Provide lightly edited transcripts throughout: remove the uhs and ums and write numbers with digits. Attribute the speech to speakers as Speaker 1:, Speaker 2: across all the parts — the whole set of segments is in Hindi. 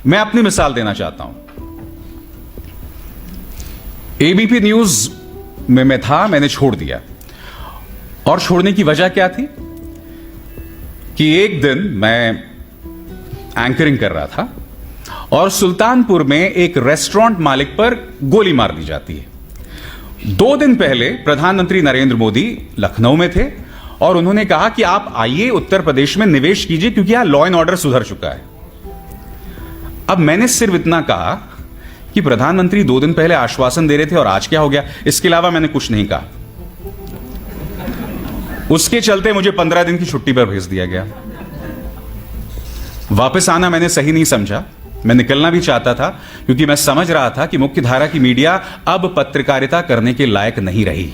Speaker 1: मैं अपनी मिसाल देना चाहता हूं। एबीपी न्यूज में मैं था, मैंने छोड़ दिया। और छोड़ने की वजह क्या थी कि एक दिन मैं एंकरिंग कर रहा था और सुल्तानपुर में एक रेस्टोरेंट मालिक पर गोली मार दी जाती है। 2 दिन पहले प्रधानमंत्री नरेंद्र मोदी लखनऊ में थे और उन्होंने कहा कि आप आइए उत्तर प्रदेश में निवेश कीजिए क्योंकि यहां लॉ एंड ऑर्डर सुधर चुका है। अब मैंने सिर्फ इतना कहा कि प्रधानमंत्री 2 दिन पहले आश्वासन दे रहे थे और आज क्या हो गया, इसके अलावा मैंने कुछ नहीं कहा। उसके चलते मुझे 15 दिन की छुट्टी पर भेज दिया गया। वापस आना मैंने सही नहीं समझा, मैं निकलना भी चाहता था क्योंकि मैं समझ रहा था कि मुख्य धारा की मीडिया अब पत्रकारिता करने के लायक नहीं रही।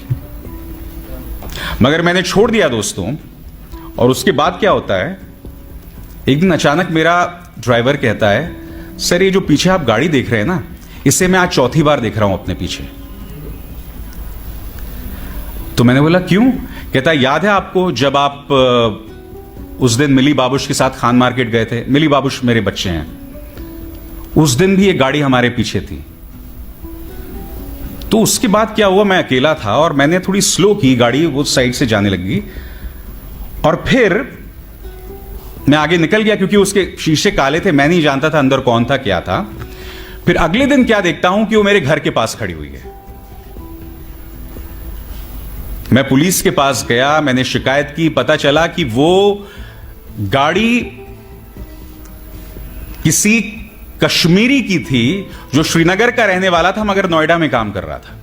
Speaker 1: मगर मैंने छोड़ दिया दोस्तों। और उसके बाद क्या होता है, एक दिन अचानक मेरा ड्राइवर कहता है, सर ये जो पीछे आप गाड़ी देख रहे हैं ना, इसे मैं आज चौथी बार देख रहा हूं अपने पीछे। तो मैंने बोला क्यों? कहता है याद है आपको जब आप उस दिन मिली बाबूश के साथ खान मार्केट गए थे? मिली बाबूश मेरे बच्चे हैं। उस दिन भी एक गाड़ी हमारे पीछे थी। तो उसके बाद क्या हुआ, मैं अकेला था और मैंने थोड़ी स्लो की गाड़ी, वो साइड से जाने लगी और फिर मैं आगे निकल गया क्योंकि उसके शीशे काले थे, मैं नहीं जानता था अंदर कौन था क्या था। फिर अगले दिन क्या देखता हूं कि वो मेरे घर के पास खड़ी हुई है। मैं पुलिस के पास गया, मैंने शिकायत की, पता चला कि वो गाड़ी किसी कश्मीरी की थी जो श्रीनगर का रहने वाला था मगर नोएडा में काम कर रहा था।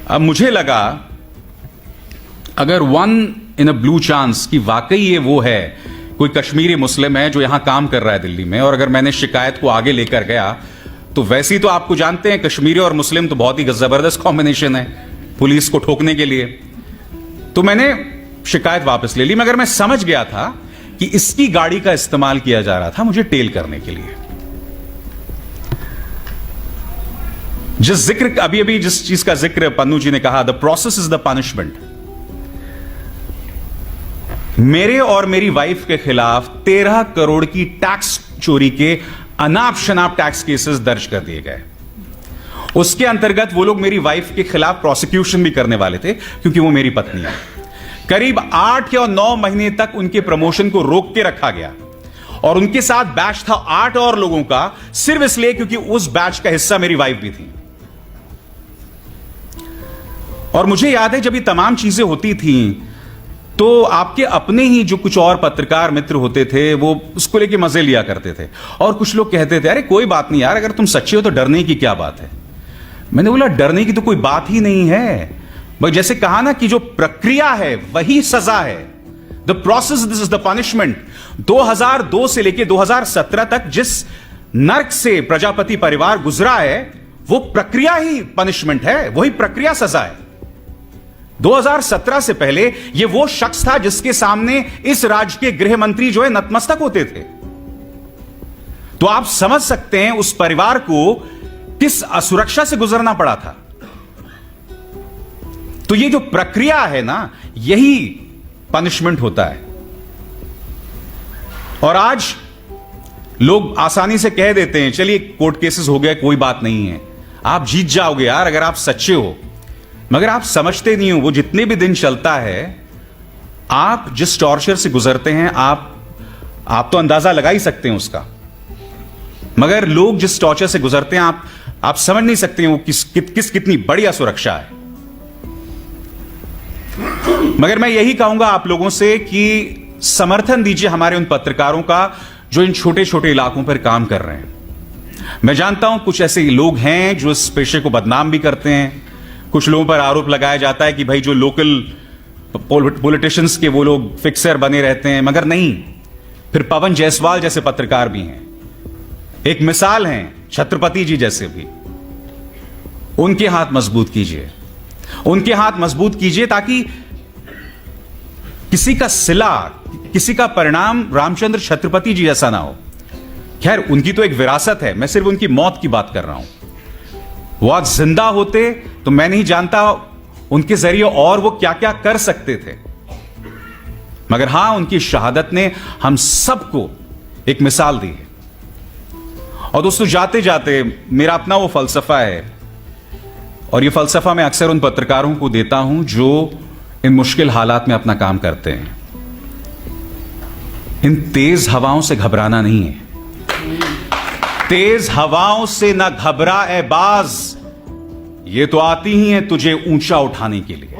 Speaker 1: अब मुझे लगा अगर 1 इन अ ब्लू चांस कि वाकई ये वो है, कोई कश्मीरी मुस्लिम है जो यहां काम कर रहा है दिल्ली में, और अगर मैंने शिकायत को आगे लेकर गया तो वैसे ही तो आपको जानते हैं कश्मीरी और मुस्लिम तो बहुत ही जबरदस्त कॉम्बिनेशन है पुलिस को ठोकने के लिए। तो मैंने शिकायत वापस ले ली, मगर मैं समझ गया था कि इसकी गाड़ी का इस्तेमाल किया जा रहा था मुझे टेल करने के लिए। अभी जिस चीज का जिक्र पन्नू जी ने कहा, the process is the punishment. मेरे और मेरी वाइफ के खिलाफ 13 करोड़ की टैक्स चोरी के अनाप शनाप टैक्स केसेस दर्ज कर दिए गए। उसके अंतर्गत वो लोग मेरी वाइफ के खिलाफ प्रोसिक्यूशन भी करने वाले थे क्योंकि वो मेरी पत्नी है। करीब 8 या 9 महीने तक उनके प्रमोशन को रोक के रखा गया और उनके साथ बैच था 8 और लोगों का, सिर्फ इसलिए क्योंकि उस बैच का हिस्सा मेरी वाइफ भी थी। और मुझे याद है जब ये तमाम चीजें होती थीं तो आपके अपने ही जो कुछ और पत्रकार मित्र होते थे वो उसको लेके मजे लिया करते थे और कुछ लोग कहते थे अरे कोई बात नहीं यार, अगर तुम सच्चे हो तो डरने की क्या बात है। मैंने बोला डरने की तो कोई बात ही नहीं है, बस जैसे कहा ना कि जो प्रक्रिया है वही सजा है। The process this is the punishment. 2002 से लेकर 2017 तक जिस नर्क से प्रजापति परिवार गुजरा है वो प्रक्रिया ही पनिशमेंट है, वही प्रक्रिया सजा है। 2017 से पहले यह वो शख्स था जिसके सामने इस राज्य के गृह मंत्री जो है नतमस्तक होते थे। तो आप समझ सकते हैं उस परिवार को किस असुरक्षा से गुजरना पड़ा था। तो ये जो प्रक्रिया है ना, यही पनिशमेंट होता है। और आज लोग आसानी से कह देते हैं चलिए कोर्ट केसेस हो गए, कोई बात नहीं है, आप जीत जाओगे यार अगर आप सच्चे हो। मगर आप समझते नहीं हो वो जितने भी दिन चलता है, आप जिस टॉर्चर से गुजरते हैं आप तो अंदाजा लगा ही सकते हैं उसका। मगर लोग जिस टॉर्चर से गुजरते हैं आप समझ नहीं सकते हैं वो कितनी बड़ी असुरक्षा है। मगर मैं यही कहूंगा आप लोगों से कि समर्थन दीजिए हमारे उन पत्रकारों का जो इन छोटे छोटे इलाकों पर काम कर रहे हैं। मैं जानता हूं कुछ ऐसे लोग हैं जो इस पेशे को बदनाम भी करते हैं। कुछ लोगों पर आरोप लगाया जाता है कि भाई जो लोकल पॉलिटिशियंस के वो लोग फिक्सर बने रहते हैं, मगर नहीं। फिर पवन जायसवाल जैसे पत्रकार भी हैं, एक मिसाल हैं छत्रपति जी जैसे भी। उनके हाथ मजबूत कीजिए, उनके हाथ मजबूत कीजिए ताकि किसी का सिला, किसी का परिणाम रामचंद्र छत्रपति जी जैसा ना हो। खैर उनकी तो एक विरासत है, मैं सिर्फ उनकी मौत की बात कर रहा हूं। वो आज जिंदा होते तो मैं नहीं जानता उनके जरिए और वो क्या क्या कर सकते थे। मगर हां, उनकी शहादत ने हम सबको एक मिसाल दी है। और दोस्तों, जाते जाते मेरा अपना वो फलसफा है, और ये फलसफा मैं अक्सर उन पत्रकारों को देता हूं जो इन मुश्किल हालात में अपना काम करते हैं। इन तेज हवाओं से घबराना नहीं है। तेज हवाओं से ना घबरा ए बाज, ये तो आती ही हैं तुझे ऊंचा उठाने के लिए।